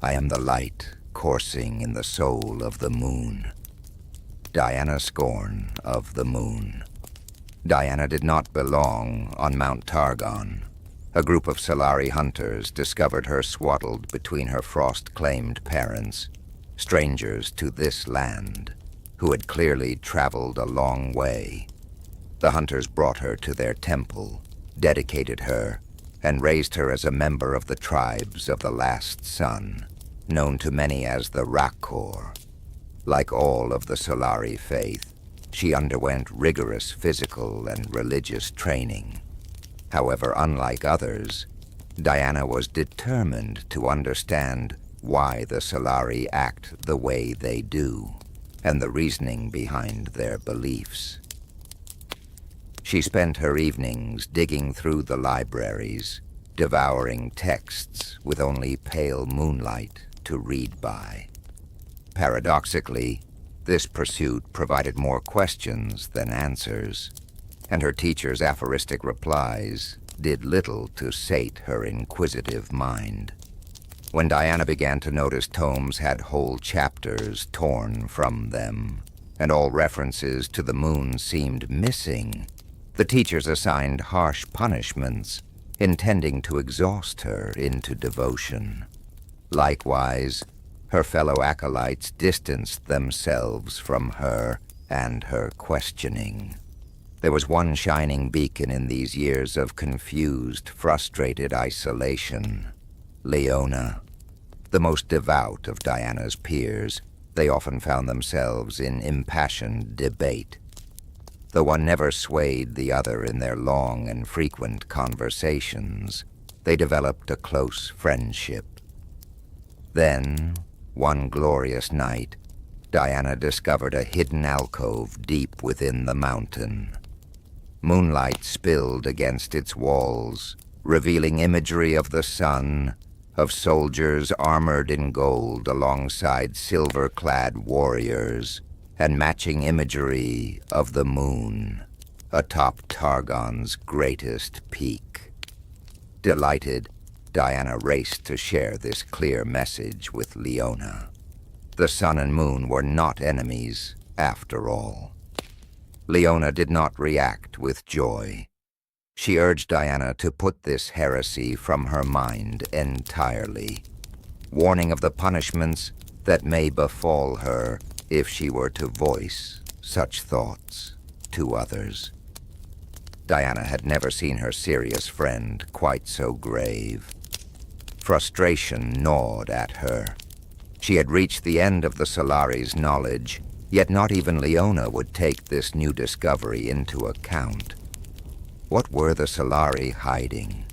I am the light coursing in the soul of the moon. Diana Scorn of the moon. Diana did not belong on Mount Targon. A group of Solari hunters discovered her swaddled between her frost-claimed parents, strangers to this land, who had clearly traveled a long way. The hunters brought her to their temple, dedicated her, and raised her as a member of the tribes of the Last Sun, known to many as the Rakor. Like all of the Solari faith, she underwent rigorous physical and religious training. However, unlike others, Diana was determined to understand why the Solari act the way they do, and the reasoning behind their beliefs. She spent her evenings digging through the libraries, devouring texts with only pale moonlight to read by. Paradoxically, this pursuit provided more questions than answers, and her teacher's aphoristic replies did little to sate her inquisitive mind. When Diana began to notice tomes had whole chapters torn from them, and all references to the moon seemed missing, the teachers assigned harsh punishments, intending to exhaust her into devotion. Likewise, her fellow acolytes distanced themselves from her and her questioning. There was one shining beacon in these years of confused, frustrated isolation: Leona. The most devout of Diana's peers, they often found themselves in impassioned debate. Though one never swayed the other in their long and frequent conversations, they developed a close friendship. Then, one glorious night, Diana discovered a hidden alcove deep within the mountain. Moonlight spilled against its walls, revealing imagery of the sun, of soldiers armored in gold alongside silver-clad warriors, and matching imagery of the moon, atop Targon's greatest peak. Delighted, Diana raced to share this clear message with Leona. The sun and moon were not enemies, after all. Leona did not react with joy. She urged Diana to put this heresy from her mind entirely, warning of the punishments that may befall her if she were to voice such thoughts to others. Diana had never seen her serious friend quite so grave. Frustration gnawed at her. She had reached the end of the Solari's knowledge, yet not even Leona would take this new discovery into account. What were the Solari hiding?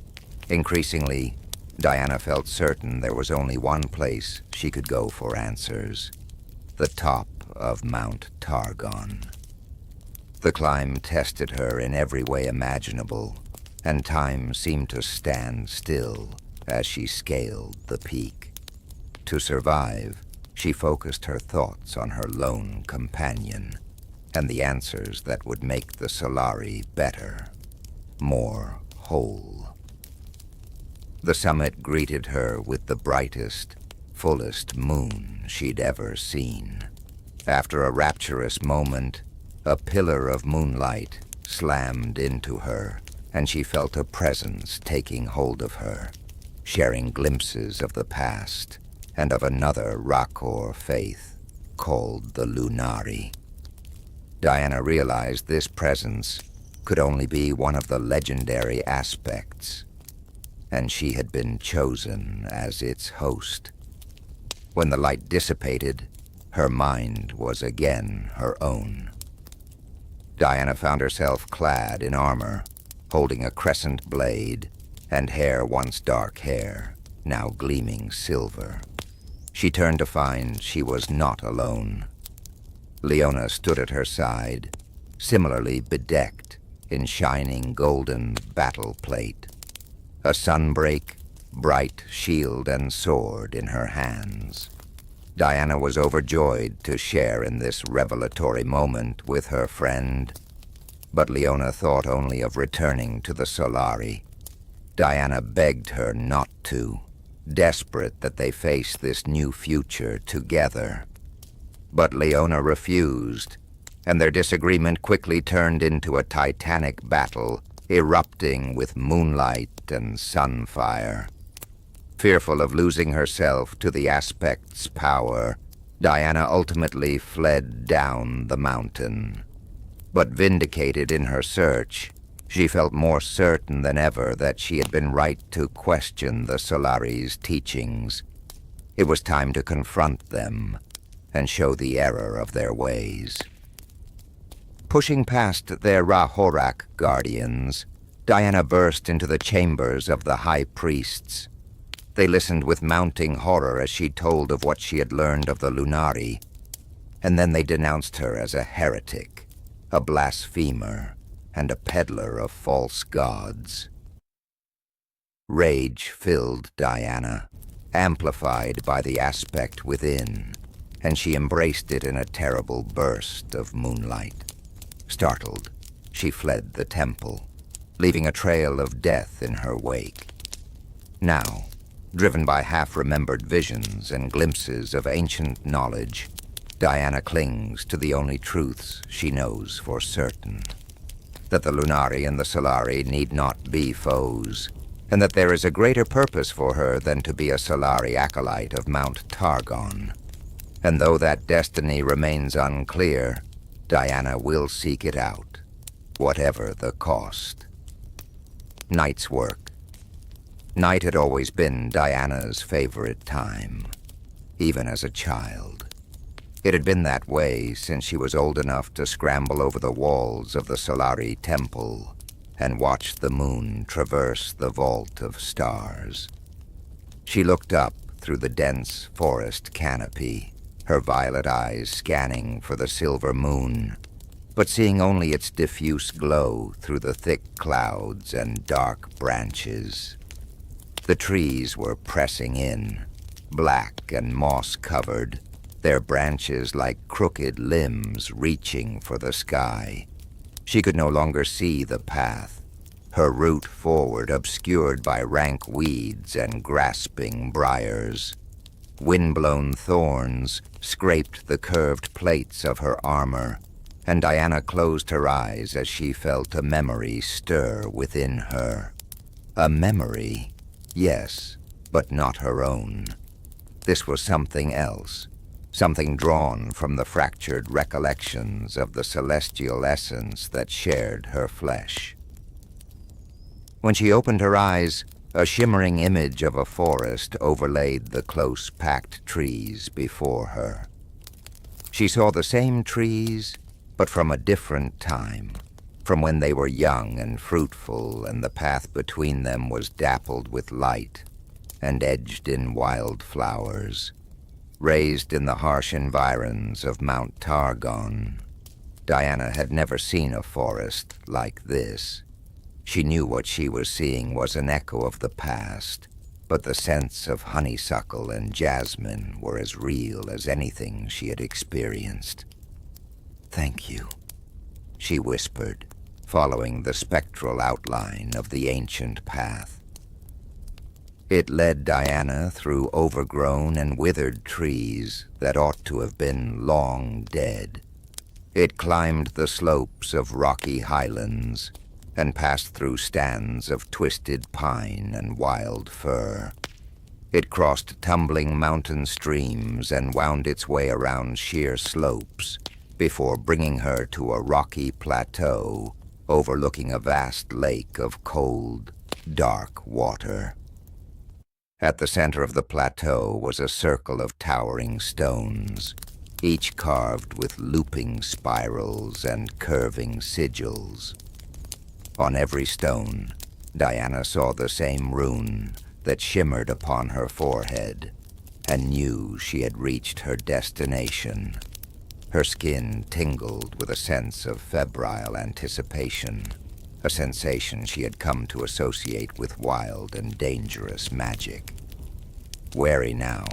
Increasingly, Diana felt certain there was only one place she could go for answers: the top of Mount Targon. The climb tested her in every way imaginable, and time seemed to stand still as she scaled the peak. To survive, she focused her thoughts on her lone companion, and the answers that would make the Solari better, more whole. The summit greeted her with the brightest, fullest moon she'd ever seen. After a rapturous moment, a pillar of moonlight slammed into her, and she felt a presence taking hold of her, sharing glimpses of the past and of another Rakor faith called the Lunari. Diana realized this presence could only be one of the legendary aspects, and she had been chosen as its host. When the light dissipated, her mind was again her own. Diana found herself clad in armor, holding a crescent blade, and hair once dark hair, now gleaming silver. She turned to find she was not alone. Leona stood at her side, similarly bedecked in shining golden battle plate, a sunbreak, bright shield and sword in her hands. Diana was overjoyed to share in this revelatory moment with her friend, but Leona thought only of returning to the Solari. Diana begged her not to. desperate that they face this new future together. But Leona refused, and their disagreement quickly turned into a titanic battle, erupting with moonlight and sunfire. Fearful of losing herself to the aspect's power, Diana ultimately fled down the mountain. But vindicated in her search, she felt more certain than ever that she had been right to question the Solari's teachings. It was time to confront them and show the error of their ways. Pushing past their Rahorak guardians, Diana burst into the chambers of the high priests. They listened with mounting horror as she told of what she had learned of the Lunari, and then they denounced her as a heretic, a blasphemer, and a peddler of false gods. Rage filled Diana, amplified by the aspect within, and she embraced it in a terrible burst of moonlight. Startled, she fled the temple, leaving a trail of death in her wake. Now, driven by half-remembered visions and glimpses of ancient knowledge, Diana clings to the only truths she knows for certain: that the Lunari and the Solari need not be foes, and that there is a greater purpose for her than to be a Solari acolyte of Mount Targon. And though that destiny remains unclear, Diana will seek it out, whatever the cost. Night's work. Night had always been Diana's favorite time, even as a child. It had been that way since she was old enough to scramble over the walls of the Solari temple and watch the moon traverse the vault of stars. She looked up through the dense forest canopy, her violet eyes scanning for the silver moon, but seeing only its diffuse glow through the thick clouds and dark branches. The trees were pressing in, black and moss-covered, their branches like crooked limbs reaching for the sky. She could no longer see the path, her route forward obscured by rank weeds and grasping briars. Wind-blown thorns scraped the curved plates of her armor, and Diana closed her eyes as she felt a memory stir within her. A memory, yes, but not her own. This was something else, something drawn from the fractured recollections of the celestial essence that shared her flesh. When she opened her eyes, a shimmering image of a forest overlaid the close-packed trees before her. She saw the same trees, but from a different time, from when they were young and fruitful and the path between them was dappled with light and edged in wild flowers. Raised in the harsh environs of Mount Targon, Diana had never seen a forest like this. She knew what she was seeing was an echo of the past, but the scents of honeysuckle and jasmine were as real as anything she had experienced. "Thank you," she whispered, following the spectral outline of the ancient path. It led Diana through overgrown and withered trees that ought to have been long dead. It climbed the slopes of rocky highlands and passed through stands of twisted pine and wild fir. It crossed tumbling mountain streams and wound its way around sheer slopes before bringing her to a rocky plateau overlooking a vast lake of cold, dark water. At the center of the plateau was a circle of towering stones, each carved with looping spirals and curving sigils. On every stone, Diana saw the same rune that shimmered upon her forehead, and knew she had reached her destination. Her skin tingled with a sense of febrile anticipation, a sensation she had come to associate with wild and dangerous magic. Wary now,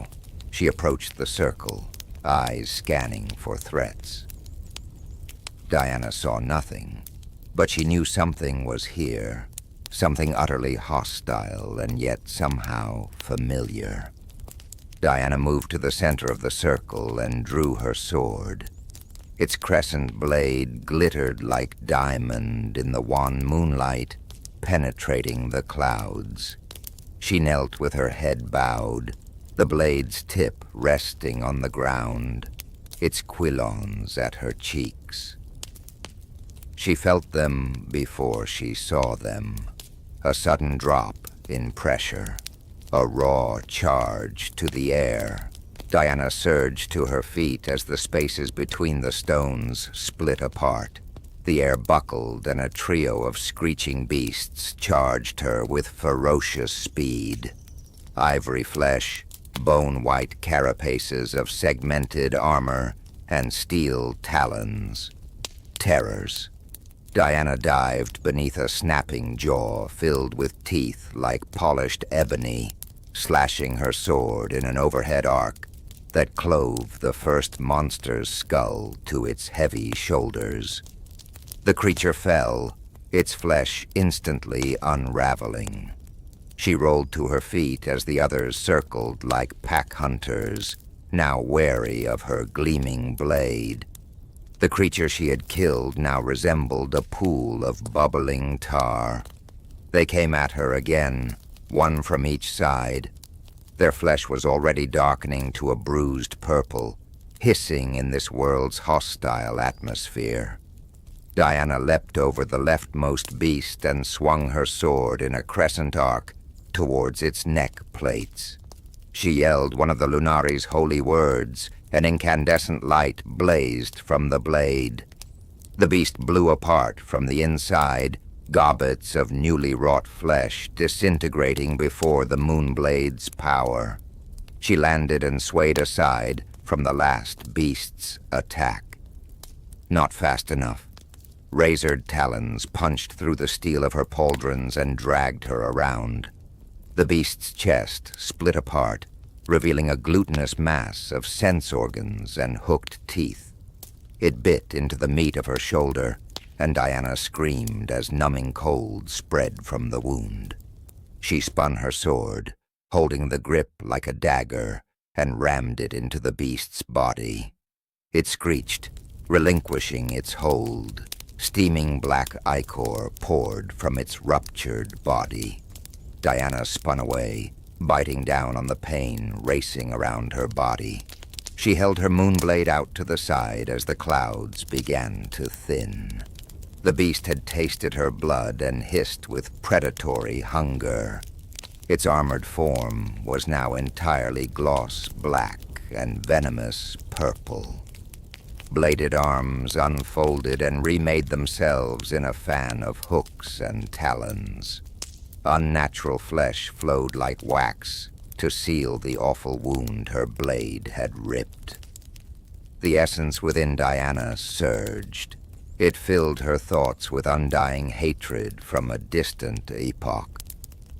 she approached the circle, eyes scanning for threats. Diana saw nothing, but she knew something was here, something utterly hostile and yet somehow familiar. Diana moved to the center of the circle and drew her sword. Its crescent blade glittered like diamond in the wan moonlight, penetrating the clouds. She knelt with her head bowed, the blade's tip resting on the ground, its quillons at her cheeks. She felt them before she saw them, a sudden drop in pressure, a raw charge to the air. Diana surged to her feet as the spaces between the stones split apart. The air buckled and a trio of screeching beasts charged her with ferocious speed. Ivory flesh, bone-white carapaces of segmented armor, and steel talons. Terrors. Diana dived beneath a snapping jaw filled with teeth like polished ebony, slashing her sword in an overhead arc that clove the first monster's skull to its heavy shoulders. The creature fell, its flesh instantly unraveling. She rolled to her feet as the others circled like pack hunters, now wary of her gleaming blade. The creature she had killed now resembled a pool of bubbling tar. They came at her again, one from each side. Their flesh was already darkening to a bruised purple, hissing in this world's hostile atmosphere. Diana leapt over the leftmost beast and swung her sword in a crescent arc towards its neck plates. She yelled one of the Lunari's holy words. An incandescent light blazed from the blade. The beast blew apart from the inside, gobbets of newly wrought flesh disintegrating before the Moonblade's power. She landed and swayed aside from the last beast's attack. Not fast enough. Razored talons punched through the steel of her pauldrons and dragged her around. The beast's chest split apart, revealing a glutinous mass of sense organs and hooked teeth. It bit into the meat of her shoulder, and Diana screamed as numbing cold spread from the wound. She spun her sword, holding the grip like a dagger, and rammed it into the beast's body. It screeched, relinquishing its hold. Steaming black ichor poured from its ruptured body. Diana spun away, biting down on the pain racing around her body. She held her moonblade out to the side as the clouds began to thin. The beast had tasted her blood and hissed with predatory hunger. Its armored form was now entirely gloss black and venomous purple. Bladed arms unfolded and remade themselves in a fan of hooks and talons. Unnatural flesh flowed like wax to seal the awful wound her blade had ripped. The essence within Diana surged. It filled her thoughts with undying hatred from a distant epoch.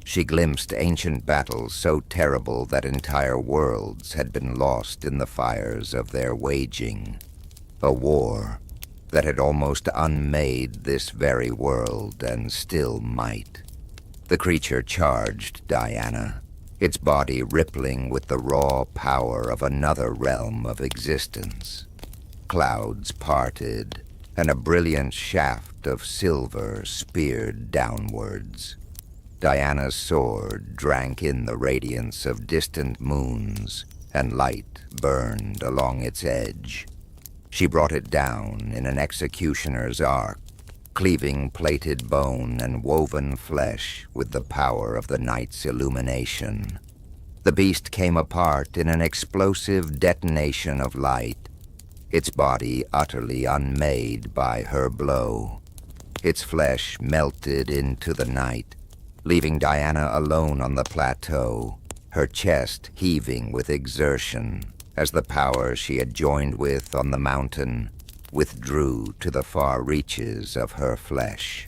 She glimpsed ancient battles so terrible that entire worlds had been lost in the fires of their waging. A war that had almost unmade this very world and still might. The creature charged Diana, its body rippling with the raw power of another realm of existence. Clouds parted, and a brilliant shaft of silver speared downwards. Diana's sword drank in the radiance of distant moons, and light burned along its edge. She brought it down in an executioner's arc, cleaving plated bone and woven flesh with the power of the night's illumination. The beast came apart in an explosive detonation of light, its body utterly unmade by her blow. Its flesh melted into the night, leaving Diana alone on the plateau, her chest heaving with exertion, as the power she had joined with on the mountain withdrew to the far reaches of her flesh.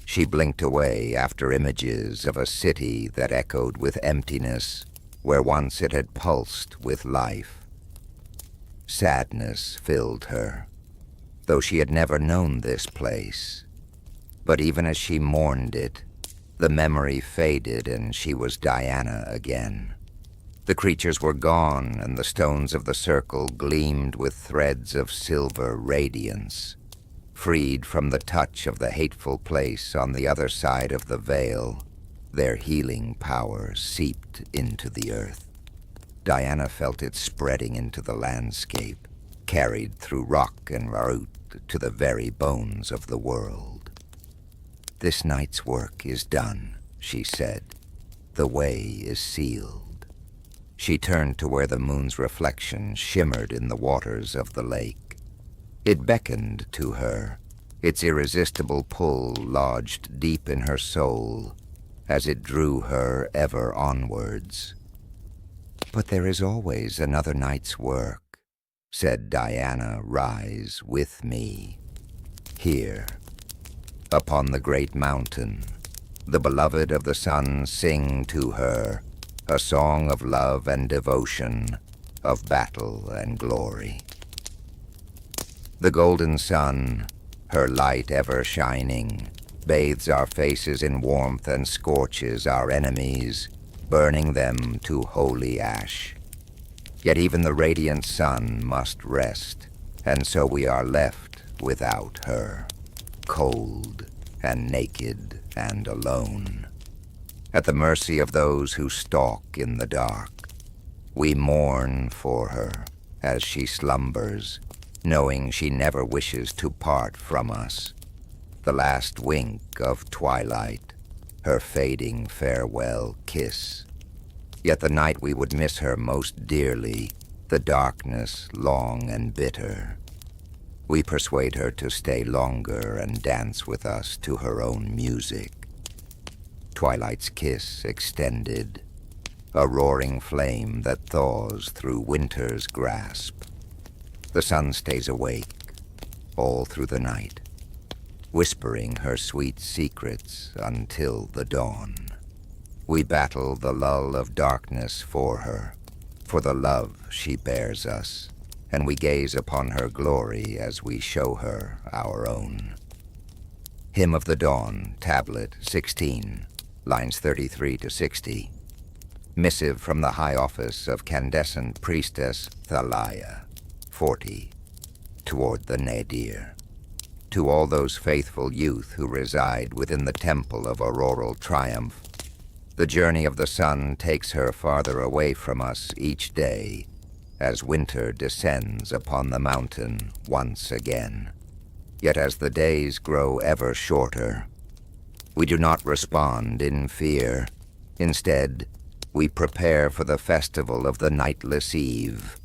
She blinked away after images of a city that echoed with emptiness where once it had pulsed with life. Sadness filled her, though she had never known this place. But even as she mourned it, the memory faded and she was Diana again. The creatures were gone, and the stones of the circle gleamed with threads of silver radiance. Freed from the touch of the hateful place on the other side of the veil, their healing power seeped into the earth. Diana felt it spreading into the landscape, carried through rock and root to the very bones of the world. "This night's work is done," she said. "The way is sealed." She turned to where the moon's reflection shimmered in the waters of the lake. It beckoned to her, its irresistible pull lodged deep in her soul as it drew her ever onwards. "But there is always another night's work," said Diana, "rise with me. Here, upon the great mountain, the beloved of the sun sing to her a song of love and devotion, of battle and glory. The golden sun, her light ever shining, bathes our faces in warmth and scorches our enemies, burning them to holy ash. Yet even the radiant sun must rest, and so we are left without her, cold and naked and alone, at the mercy of those who stalk in the dark. We mourn for her as she slumbers, knowing she never wishes to part from us. The last wink of twilight, her fading farewell kiss. Yet the night we would miss her most dearly, the darkness long and bitter. We persuade her to stay longer and dance with us to her own music. Twilight's kiss extended, a roaring flame that thaws through winter's grasp. The sun stays awake all through the night, whispering her sweet secrets until the dawn. We battle the lull of darkness for her, for the love she bears us, and we gaze upon her glory as we show her our own. Hymn of the Dawn, Tablet 16, lines 33 to 60. Missive from the High Office of Candescent Priestess Thalia, 40, toward the nadir. To all those faithful youth who reside within the temple of auroral triumph, the journey of the sun takes her farther away from us each day as winter descends upon the mountain once again. Yet as the days grow ever shorter, we do not respond in fear. Instead, we prepare for the festival of the nightless eve.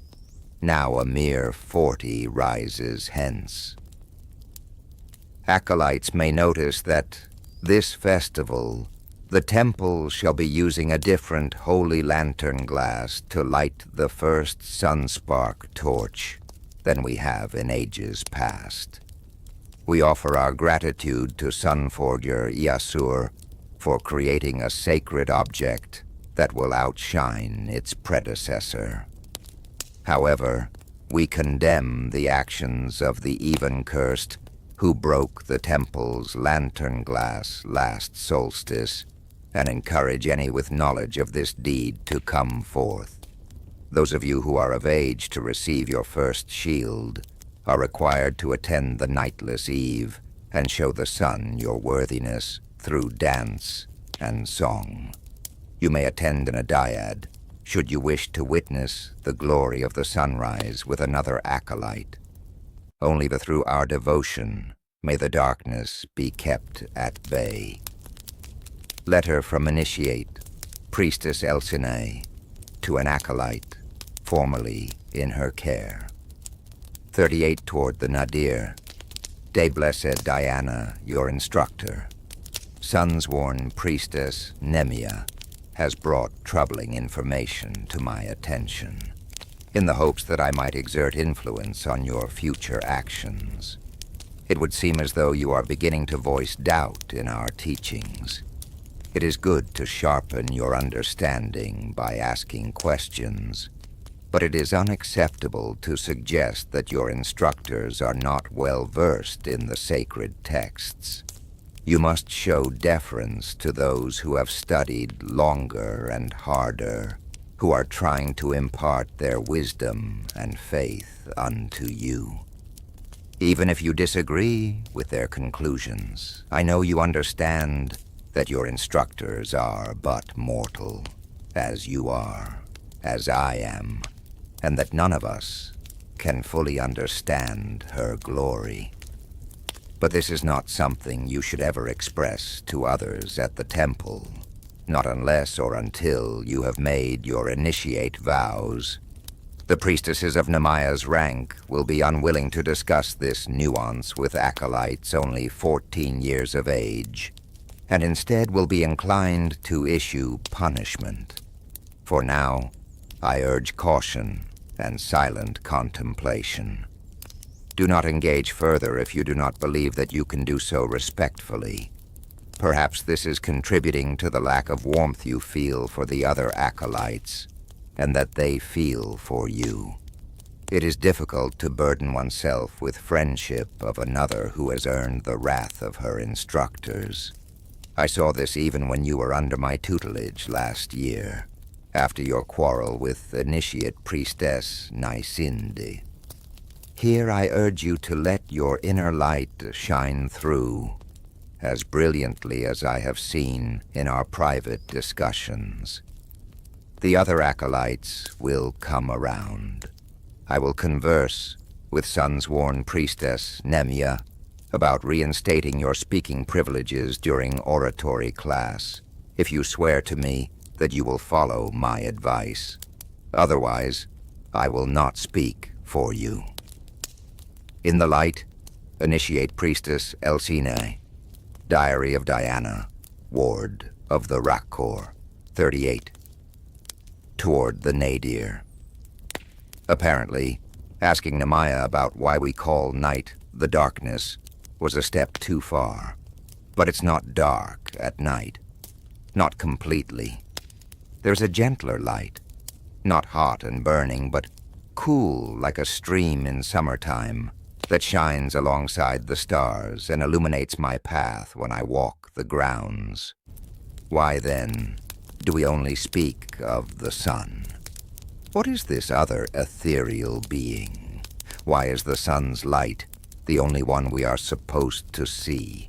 Now a mere 40 rises hence. Acolytes may notice that this festival, the temple shall be using a different holy lantern glass to light the first sunspark torch than we have in ages past. We offer our gratitude to Sunforger Iasur for creating a sacred object that will outshine its predecessor. However, we condemn the actions of the even-cursed who broke the temple's lantern glass last solstice, and encourage any with knowledge of this deed to come forth. Those of you who are of age to receive your first shield are required to attend the nightless eve and show the sun your worthiness through dance and song. You may attend in a dyad, should you wish to witness the glory of the sunrise with another acolyte. Only through our devotion may the darkness be kept at bay. Letter from Initiate, Priestess Elsine, to an acolyte, formerly in her care. 38 toward the nadir. Day blessed Diana, your instructor. Sunsworn Priestess Nemia has brought troubling information to my attention, in the hopes that I might exert influence on your future actions. It would seem as though you are beginning to voice doubt in our teachings. It is good to sharpen your understanding by asking questions, but it is unacceptable to suggest that your instructors are not well versed in the sacred texts. You must show deference to those who have studied longer and harder, who are trying to impart their wisdom and faith unto you. Even if you disagree with their conclusions, I know you understand that your instructors are but mortal, as you are, as I am, and that none of us can fully understand her glory. But this is not something you should ever express to others at the temple, not unless or until you have made your initiate vows. The priestesses of Nemaya's rank will be unwilling to discuss this nuance with acolytes only 14 years of age, and instead will be inclined to issue punishment. For now, I urge caution and silent contemplation. Do not engage further if you do not believe that you can do so respectfully. Perhaps this is contributing to the lack of warmth you feel for the other acolytes, and that they feel for you. It is difficult to burden oneself with friendship of another who has earned the wrath of her instructors. I saw this even when you were under my tutelage last year, after your quarrel with initiate priestess Nysinde. Here I urge you to let your inner light shine through, as brilliantly as I have seen in our private discussions. The other acolytes will come around. I will converse with Sunsworn Priestess Nemia about reinstating your speaking privileges during oratory class, if you swear to me that you will follow my advice. Otherwise, I will not speak for you. In the light, initiate Priestess Elsine, Diary of Diana, Ward of the Rakor, 38. Toward the nadir. Apparently, asking Nemaya about why we call night the darkness was a step too far. But it's not dark at night. Not completely. There's a gentler light. Not hot and burning, but cool like a stream in summertime that shines alongside the stars and illuminates my path when I walk the grounds. Why then do we only speak of the sun? What is this other ethereal being? Why is the sun's light the only one we are supposed to see?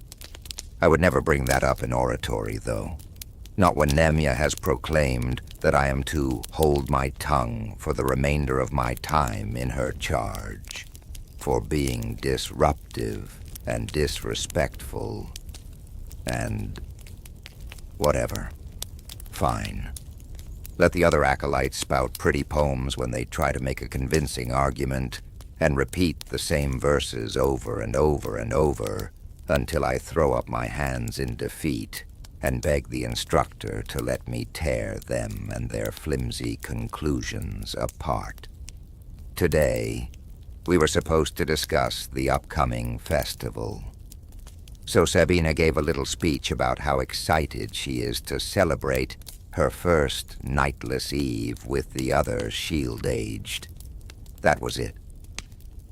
I would never bring that up in oratory, though. Not when Nemia has proclaimed that I am to hold my tongue for the remainder of my time in her charge, for being disruptive and disrespectful, and whatever. Fine. Let the other acolytes spout pretty poems when they try to make a convincing argument, and repeat the same verses over and over and over until I throw up my hands in defeat and beg the instructor to let me tear them and their flimsy conclusions apart. Today, we were supposed to discuss the upcoming festival. So Sabina gave a little speech about how excited she is to celebrate her first nightless eve with the other shield-aged. That was it.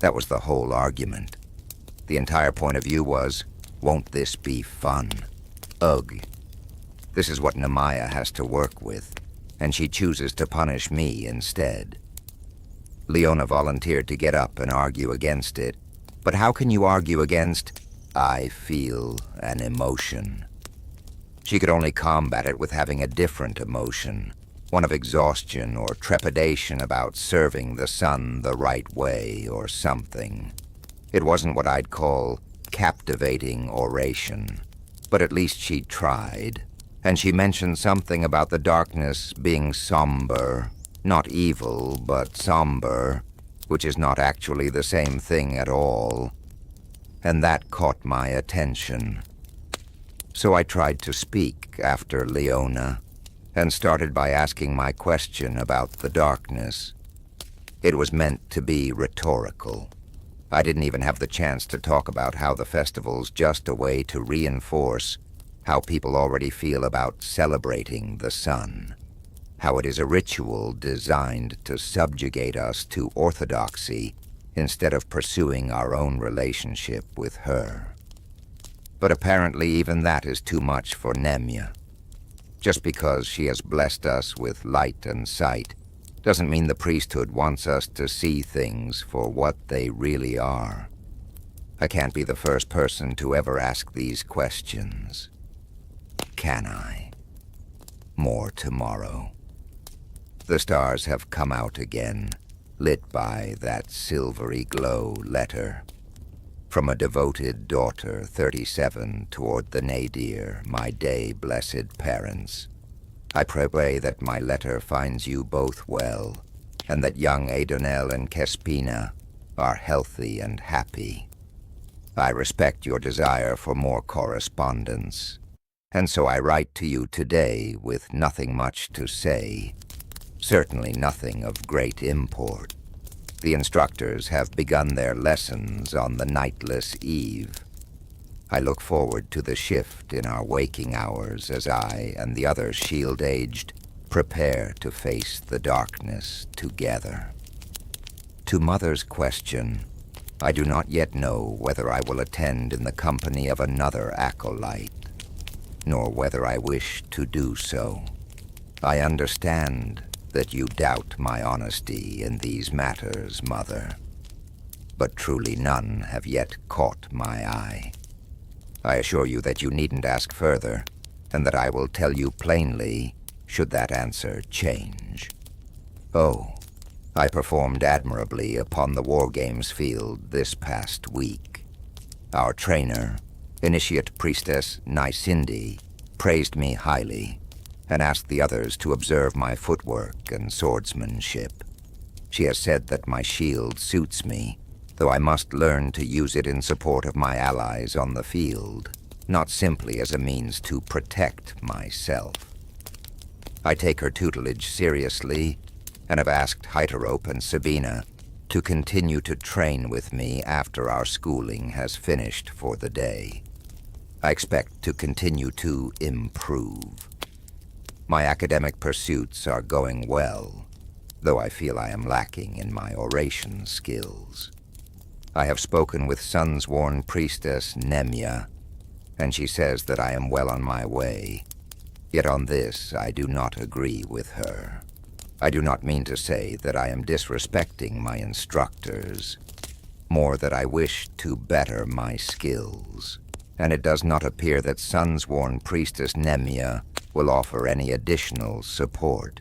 That was the whole argument. The entire point of view was, won't this be fun? Ugh. This is what Nemaya has to work with, and she chooses to punish me instead. Leona volunteered to get up and argue against it, but how can you argue against, I feel an emotion? She could only combat it with having a different emotion, one of exhaustion or trepidation about serving the sun the right way or something. It wasn't what I'd call captivating oration, but at least she tried, and she mentioned something about the darkness being somber, not evil, but somber, which is not actually the same thing at all, and that caught my attention. So I tried to speak after Leona, and started by asking my question about the darkness. It was meant to be rhetorical. I didn't even have the chance to talk about how the festival's just a way to reinforce how people already feel about celebrating the sun, how it is a ritual designed to subjugate us to orthodoxy instead of pursuing our own relationship with her. But apparently even that is too much for Nemya. Just because she has blessed us with light and sight doesn't mean the priesthood wants us to see things for what they really are. I can't be the first person to ever ask these questions. Can I? More tomorrow. The stars have come out again, lit by that silvery glow letter. From a devoted daughter, 37, toward the nadir, my day-blessed parents. I pray that my letter finds you both well, and that young Adonel and Kespina are healthy and happy. I respect your desire for more correspondence, and so I write to you today with nothing much to say, certainly nothing of great import. The instructors have begun their lessons on the nightless eve. I look forward to the shift in our waking hours as I and the other shield-aged prepare to face the darkness together. To Mother's question, I do not yet know whether I will attend in the company of another acolyte, nor whether I wish to do so. I understand that you doubt my honesty in these matters, Mother, but truly none have yet caught my eye. I assure you that you needn't ask further, and that I will tell you plainly should that answer change. Oh, I performed admirably upon the War Games field this past week. Our trainer, Initiate Priestess Nysindi, praised me highly, and asked the others to observe my footwork and swordsmanship. She has said that my shield suits me, though I must learn to use it in support of my allies on the field, not simply as a means to protect myself. I take her tutelage seriously, and have asked Heiterope and Sabina to continue to train with me after our schooling has finished for the day. I expect to continue to improve. My academic pursuits are going well, though I feel I am lacking in my oration skills. I have spoken with Sunsworn Priestess Nemya, and she says that I am well on my way. Yet on this I do not agree with her. I do not mean to say that I am disrespecting my instructors, more that I wish to better my skills, and it does not appear that Sunsworn Priestess Nemya will offer any additional support.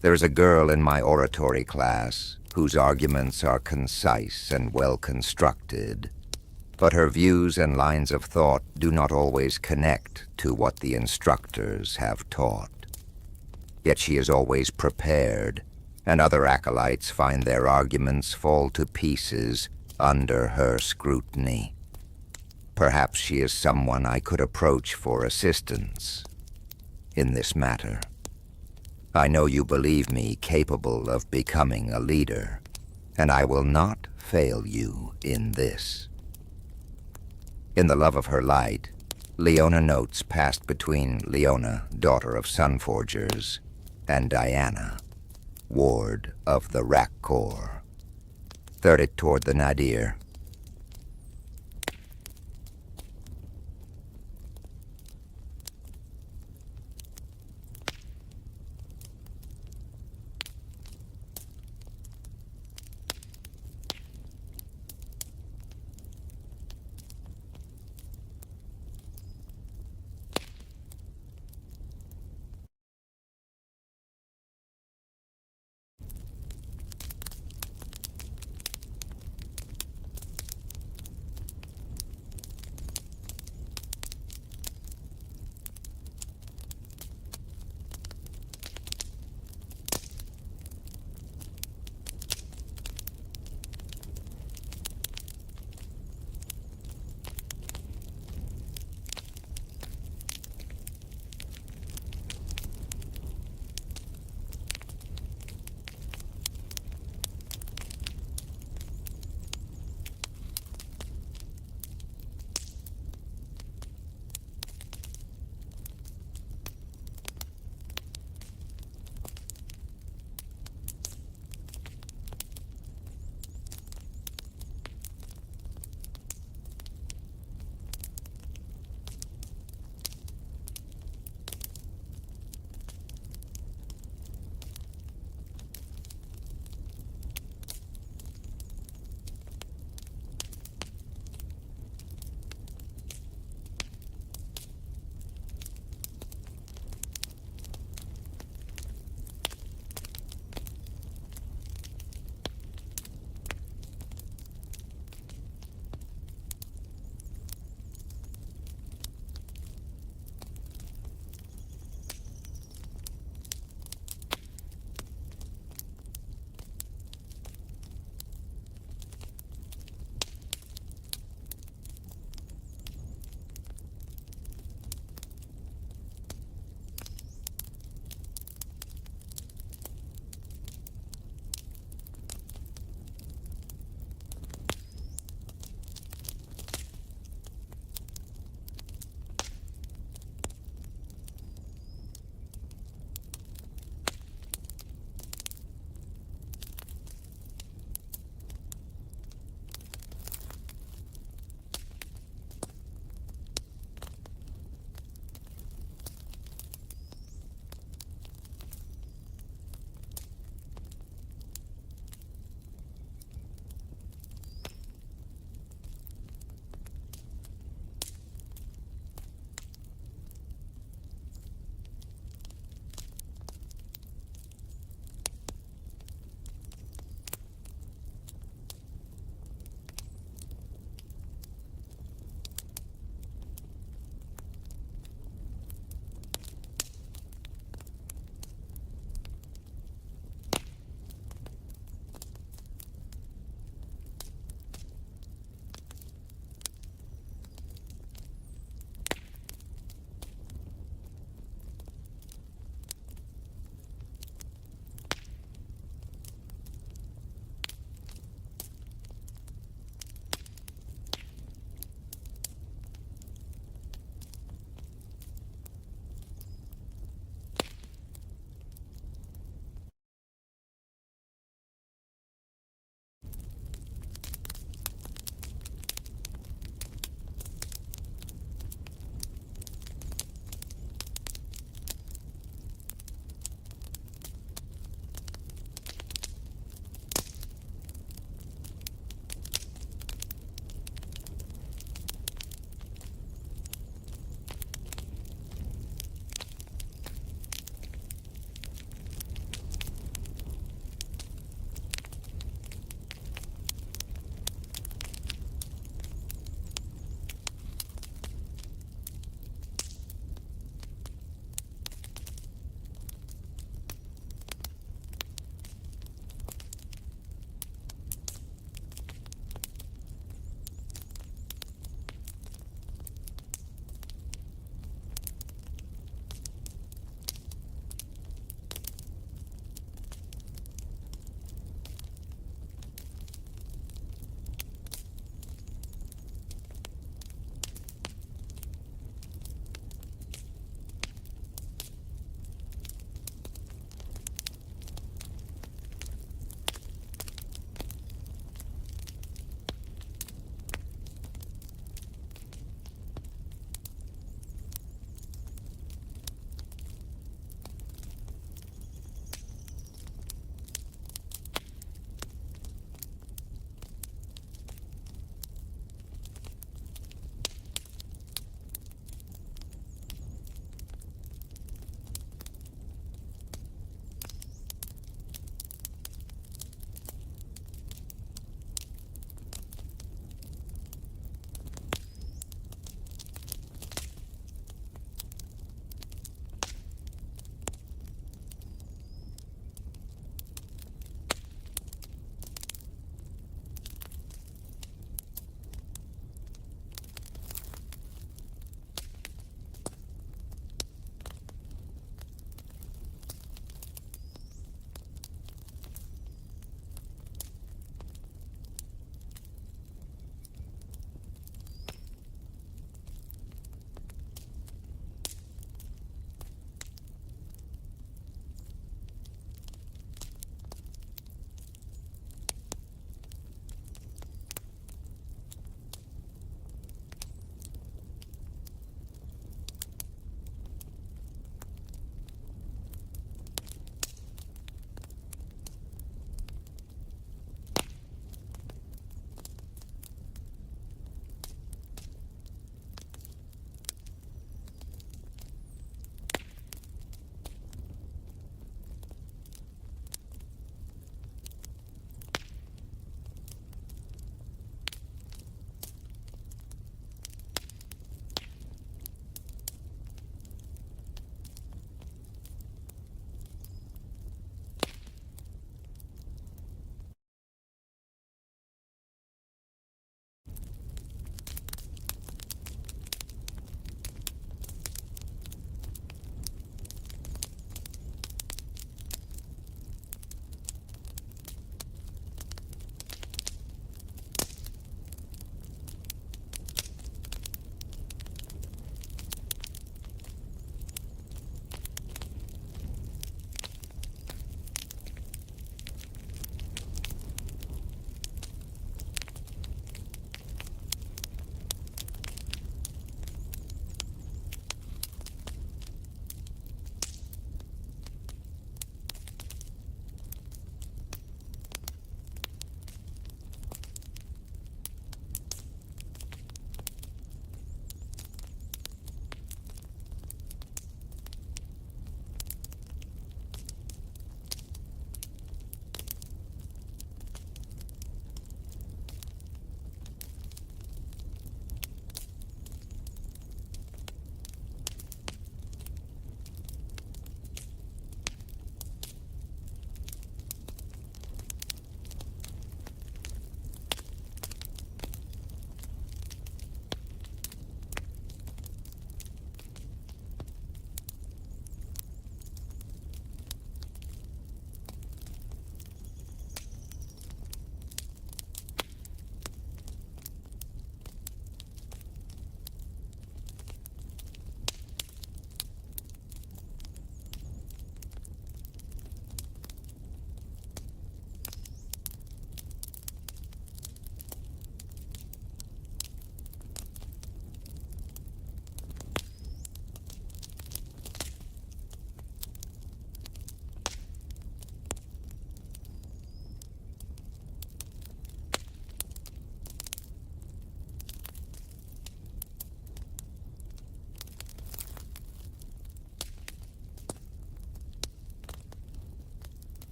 There is a girl in my oratory class whose arguments are concise and well-constructed, but her views and lines of thought do not always connect to what the instructors have taught. Yet she is always prepared, and other acolytes find their arguments fall to pieces under her scrutiny. Perhaps she is someone I could approach for assistance in this matter. I know you believe me capable of becoming a leader, and I will not fail you in this. In the love of her light, Leona notes passed between Leona, daughter of Sunforgers, and Diana, ward of the Rack Corps. Third it toward the nadir,